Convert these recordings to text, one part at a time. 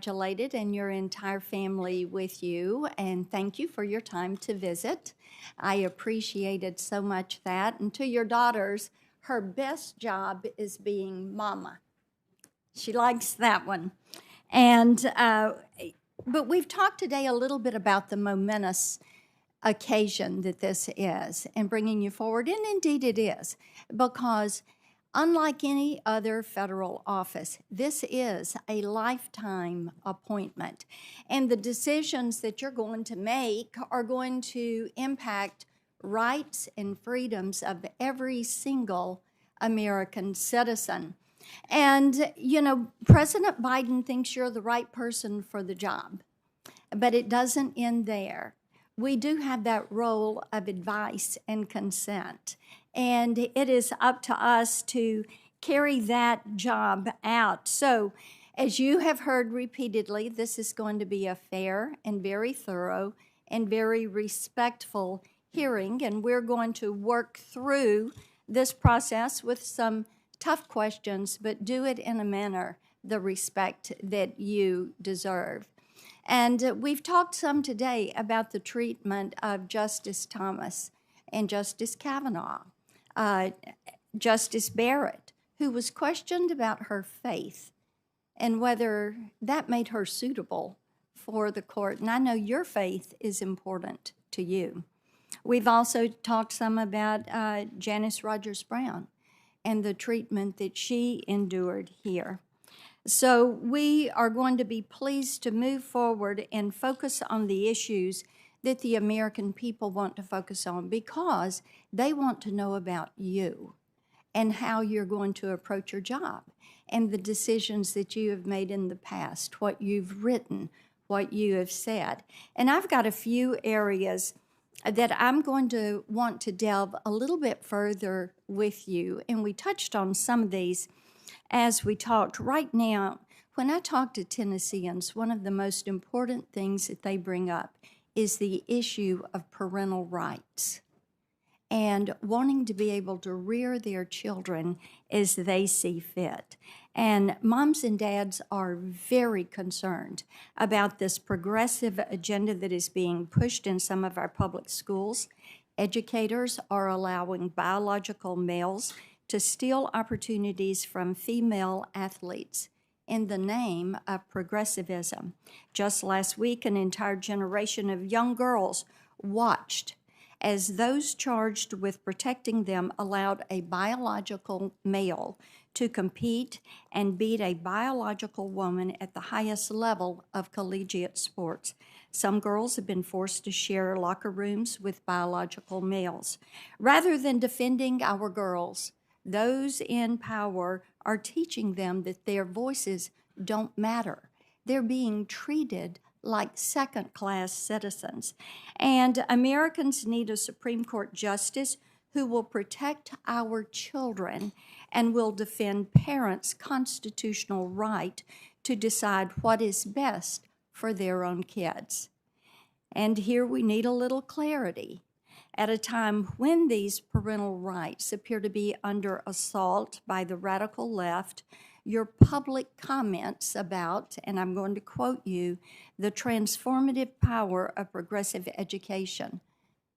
Congratulated and your entire family with you, and thank you for your time to visit. I appreciated so much that. And to your daughters, her best job is being mama. She likes that one. But we've talked today a little bit about the momentous occasion that this is and bringing you forward, and indeed it is, because unlike any other federal office, this is a lifetime appointment. And the decisions that you're going to make are going to impact rights and freedoms of every single American citizen. And, President Biden thinks you're the right person for the job, but it doesn't end there. We do have that role of advice and consent. And it is up to us to carry that job out. So, as you have heard repeatedly, this is going to be a fair and very thorough and very respectful hearing. And we're going to work through this process with some tough questions, but do it in a manner, the respect that you deserve. And we've talked some today about the treatment of Justice Thomas and Justice Kavanaugh. Justice Barrett, who was questioned about her faith and whether that made her suitable for the court. And I know your faith is important to you. We've also talked some about Janice Rogers Brown and the treatment that she endured here. So we are going to be pleased to move forward and focus on the issues that the American people want to focus on, because they want to know about you and how you're going to approach your job and the decisions that you have made in the past, what you've written, what you have said. And I've got a few areas that I'm going to want to delve a little bit further with you. And we touched on some of these as we talked. Right now, when I talk to Tennesseans, one of the most important things that they bring up is the issue of parental rights and wanting to be able to rear their children as they see fit. And moms and dads are very concerned about this progressive agenda that is being pushed in some of our public schools. Educators are allowing biological males to steal opportunities from female athletes in the name of progressivism. Just last week, an entire generation of young girls watched as those charged with protecting them allowed a biological male to compete and beat a biological woman at the highest level of collegiate sports. Some girls have been forced to share locker rooms with biological males. Rather than defending our girls, those in power are teaching them that their voices don't matter. They're being treated like second-class citizens. And Americans need a Supreme Court justice who will protect our children and will defend parents' constitutional right to decide what is best for their own kids. And here we need a little clarity. At a time when these parental rights appear to be under assault by the radical left, your public comments about, and I'm going to quote you, the transformative power of progressive education,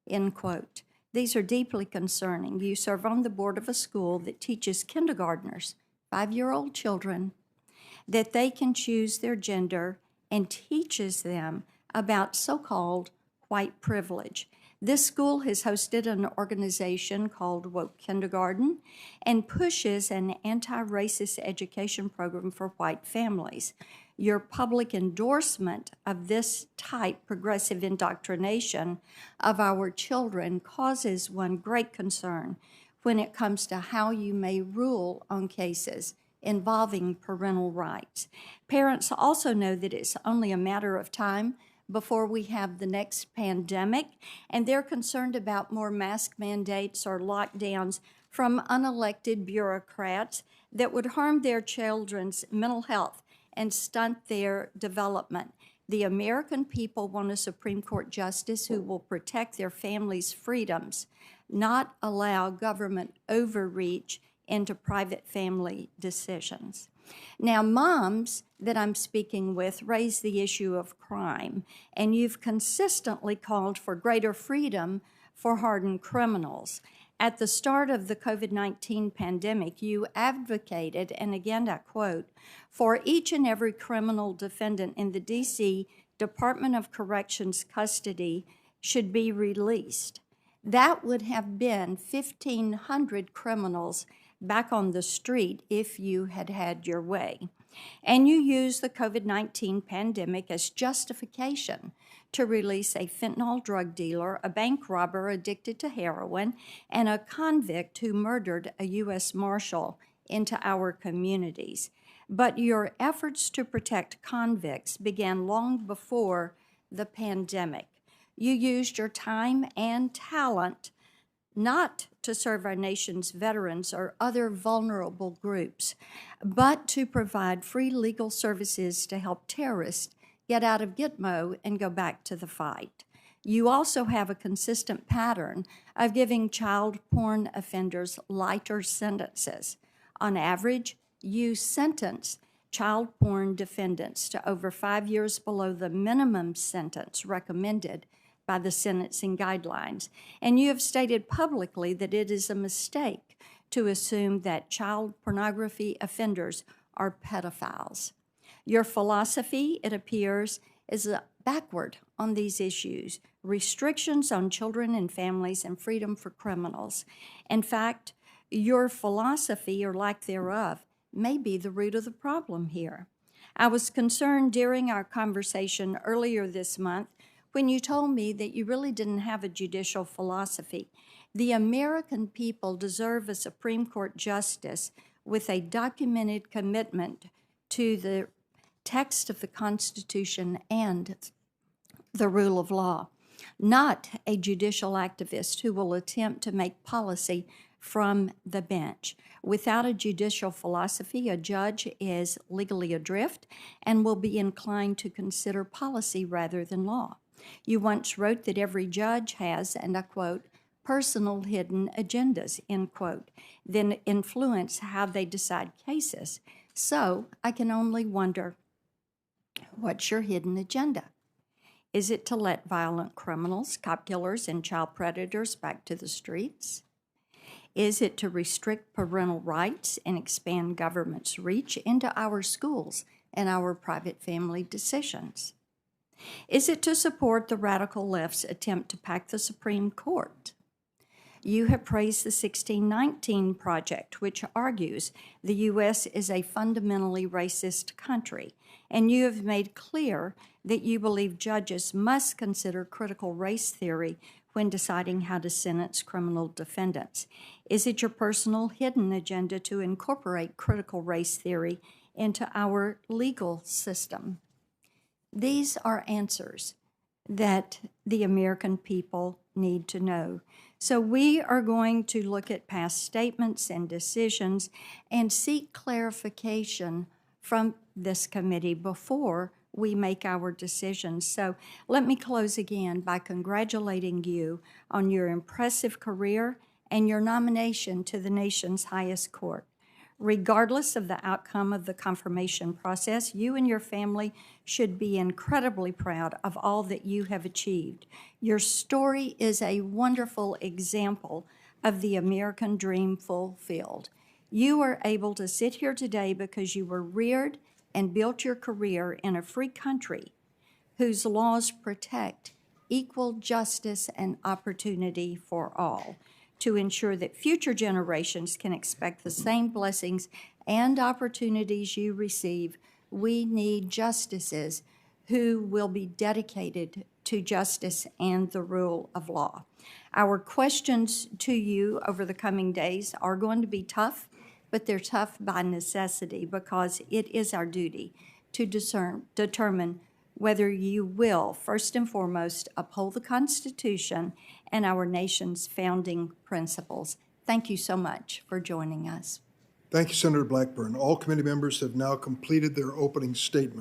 end quote. These are deeply concerning. You serve on the board of a school that teaches kindergartners, 5-year-old children, that they can choose their gender and teaches them about so-called white privilege. This school has hosted an organization called Woke Kindergarten and pushes an anti-racist education program for white families. Your public endorsement of this type progressive indoctrination of our children causes one great concern when it comes to how you may rule on cases involving parental rights. Parents also know that it's only a matter of time before we have the next pandemic, and they're concerned about more mask mandates or lockdowns from unelected bureaucrats that would harm their children's mental health and stunt their development. The American people want a Supreme Court justice who will protect their families' freedoms, not allow government overreach into private family decisions. Now, moms that I'm speaking with raise the issue of crime, and you've consistently called for greater freedom for hardened criminals. At the start of the COVID-19 pandemic, you advocated, and again I quote, for each and every criminal defendant in the D.C. Department of Corrections custody should be released. That would have been 1,500 criminals back on the street if you had had your way. And you used the COVID-19 pandemic as justification to release a fentanyl drug dealer, a bank robber addicted to heroin, and a convict who murdered a U.S. Marshal into our communities. But your efforts to protect convicts began long before the pandemic. You used your time and talent not to serve our nation's veterans or other vulnerable groups, but to provide free legal services to help terrorists get out of Gitmo and go back to the fight. You also have a consistent pattern of giving child porn offenders lighter sentences. On average, you sentence child porn defendants to over 5 years below the minimum sentence recommended by the sentencing guidelines. And you have stated publicly that it is a mistake to assume that child pornography offenders are pedophiles. Your philosophy, it appears, is backward on these issues, restrictions on children and families and freedom for criminals. In fact, your philosophy, or lack thereof, may be the root of the problem here. I was concerned during our conversation earlier this month when you told me that you really didn't have a judicial philosophy. The American people deserve a Supreme Court justice with a documented commitment to the text of the Constitution and the rule of law, not a judicial activist who will attempt to make policy from the bench. Without a judicial philosophy, a judge is legally adrift and will be inclined to consider policy rather than law. You once wrote that every judge has, and I quote, personal hidden agendas, end quote, then influence how they decide cases. So I can only wonder, what's your hidden agenda? Is it to let violent criminals, cop killers, and child predators back to the streets? Is it to restrict parental rights and expand government's reach into our schools and our private family decisions? Is it to support the radical left's attempt to pack the Supreme Court? You have praised the 1619 Project, which argues the U.S. is a fundamentally racist country, and you have made clear that you believe judges must consider critical race theory when deciding how to sentence criminal defendants. Is it your personal hidden agenda to incorporate critical race theory into our legal system? These are answers that the American people need to know. So we are going to look at past statements and decisions and seek clarification from this committee before we make our decisions. So let me close again by congratulating you on your impressive career and your nomination to the nation's highest court. Regardless of the outcome of the confirmation process, you and your family should be incredibly proud of all that you have achieved. Your story is a wonderful example of the American dream fulfilled. You are able to sit here today because you were reared and built your career in a free country whose laws protect equal justice and opportunity for all, to ensure that future generations can expect the same blessings and opportunities you receive. We need justices who will be dedicated to justice and the rule of law. Our questions to you over the coming days are going to be tough, but they're tough by necessity because it is our duty to determine whether you will, first and foremost, uphold the Constitution and our nation's founding principles. Thank you so much for joining us. Thank you, Senator Blackburn. All committee members have now completed their opening statements.